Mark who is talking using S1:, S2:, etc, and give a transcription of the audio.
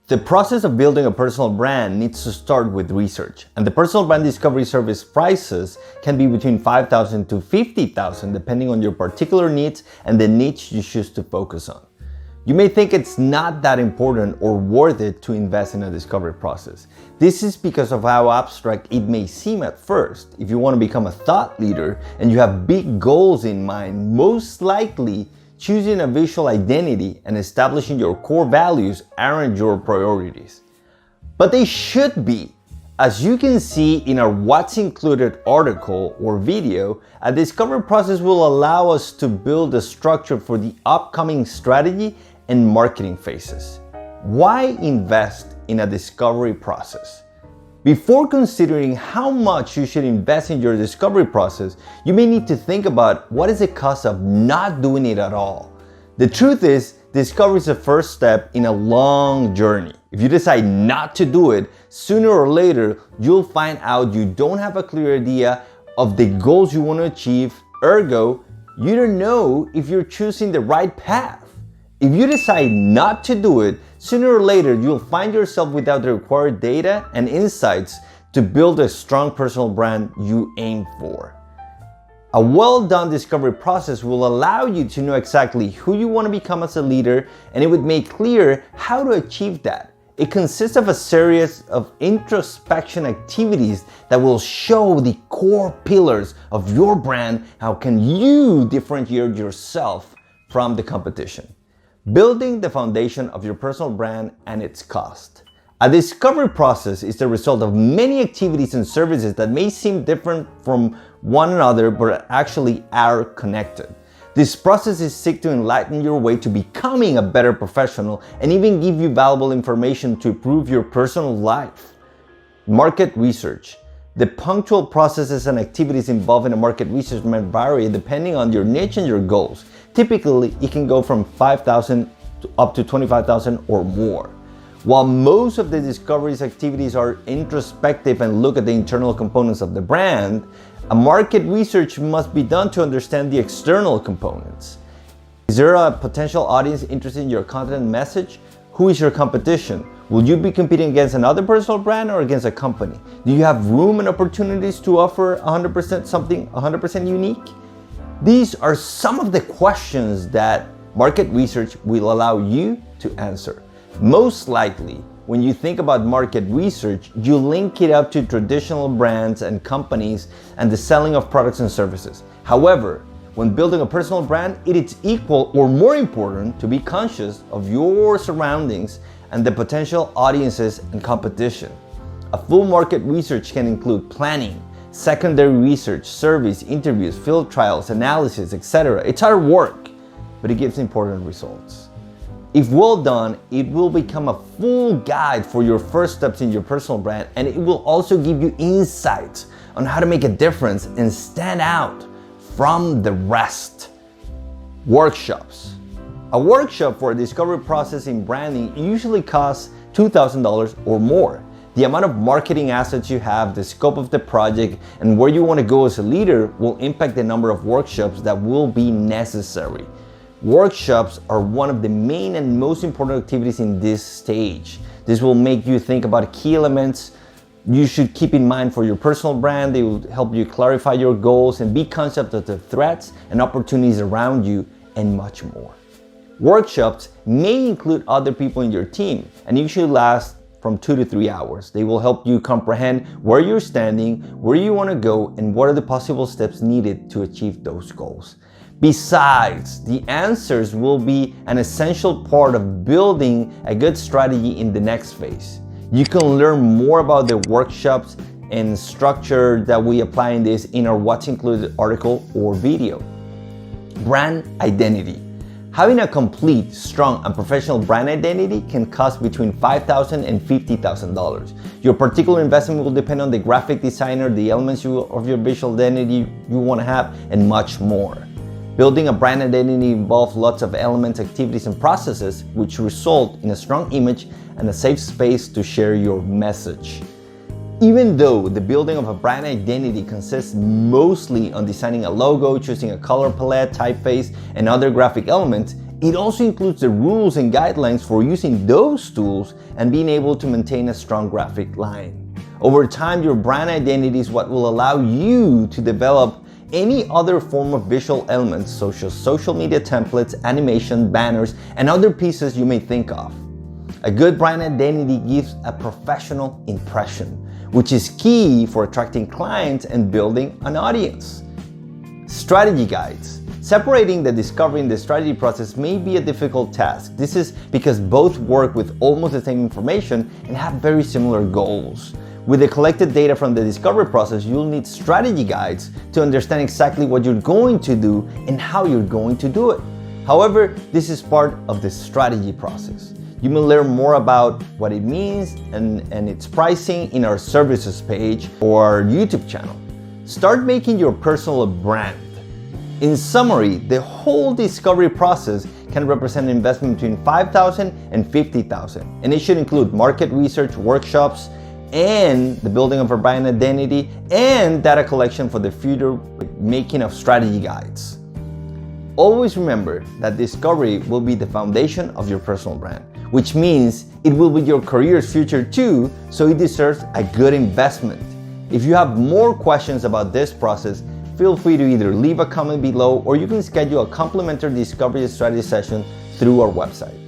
S1: The process of building a personal brand needs to start with research, and the personal brand discovery service prices can be between $5,000 to $50,000 depending on your particular needs and the niche you choose to focus on. You may think it's not that important or worth it to invest in a discovery process. This is because of how abstract it may seem at first. If you want to become a thought leader and you have big goals in mind, most likely choosing a visual identity and establishing your core values aren't your priorities. But they should be. As you can see in our What's Included article or video, a discovery process will allow us to build a structure for the upcoming strategy and marketing phases. Why invest in a discovery process? Before considering how much you should invest in your discovery process, you may need to think about what is the cost of not doing it at all. The truth is, discovery is the first step in a long journey. If you decide not to do it, sooner or later, you'll find out you don't have a clear idea of the goals you want to achieve. Ergo, you don't know if you're choosing the right path. If you decide not to do it, sooner or later you'll find yourself without the required data and insights to build a strong personal brand you aim for. A well-done discovery process will allow you to know exactly who you want to become as a leader, and it would make clear how to achieve that. It consists of a series of introspection activities that will show the core pillars of your brand. How can you differentiate yourself from the competition? Building the foundation of your personal brand and its cost. A discovery process is the result of many activities and services that may seem different from one another but actually are connected. This process is seek to enlighten your way to becoming a better professional and even give you valuable information to improve your personal life. Market research. The punctual processes and activities involved in a market research may vary depending on your niche and your goals. Typically, it can go from $5,000 up to $25,000 or more. While most of the discovery's activities are introspective and look at the internal components of the brand, a market research must be done to understand the external components. Is there a potential audience interested in your content and message? Who is your competition? Will you be competing against another personal brand or against a company? Do you have room and opportunities to offer 100% something 100% unique? These are some of the questions that market research will allow you to answer. Most likely, when you think about market research, you link it up to traditional brands and companies and the selling of products and services. However, when building a personal brand, it is equal or more important to be conscious of your surroundings and the potential audiences and competition. A full market research can include planning, secondary research, surveys, interviews, field trials, analysis, etc. It's hard work, but it gives important results. If well done, it will become a full guide for your first steps in your personal brand, and it will also give you insights on how to make a difference and stand out from the rest. Workshops. A workshop for a discovery process in branding usually costs $2,000 or more. The amount of marketing assets you have, the scope of the project, and where you want to go as a leader will impact the number of workshops that will be necessary. Workshops are one of the main and most important activities in this stage. This will make you think about key elements you should keep in mind for your personal brand. They will help you clarify your goals and be conscious of the threats and opportunities around you, and much more. Workshops may include other people in your team and usually last from 2 to 3 hours. They will help you comprehend where you're standing, where you want to go, and what are the possible steps needed to achieve those goals. Besides, the answers will be an essential part of building a good strategy in the next phase. You can learn more about the workshops and structure that we apply in this in our What's Included article or video. Brand identity. Having a complete, strong, and professional brand identity can cost between $5,000 and $50,000. Your particular investment will depend on the graphic designer, the elements of your visual identity you want to have, and much more. Building a brand identity involves lots of elements, activities, and processes which result in a strong image and a safe space to share your message. Even though the building of a brand identity consists mostly on designing a logo, choosing a color palette, typeface, and other graphic elements, It also includes the rules and guidelines for using those tools and being able to maintain a strong graphic line. Over time, your brand identity is what will allow you to develop any other form of visual elements such as social media templates, animation, banners, and other pieces you may think of. A good brand identity gives a professional impression, which is key for attracting clients and building an audience. Strategy guides. Separating the discovery and the strategy process may be a difficult task. This is because both work with almost the same information and have very similar goals. With the collected data from the discovery process, you'll need strategy guides to understand exactly what you're going to do and how you're going to do it. However, this is part of the strategy process. You will learn more about what it means and its pricing in our services page or our YouTube channel. Start making your personal brand. In summary, the whole discovery process can represent an investment between $5,000 and $50,000, and it should include market research, workshops, and the building of a brand identity, and data collection for the future making of strategy guides. Always remember that discovery will be the foundation of your personal brand, which means it will be your career's future too, so it deserves a good investment. If you have more questions about this process, feel free to either leave a comment below or you can schedule a complimentary discovery strategy session through our website.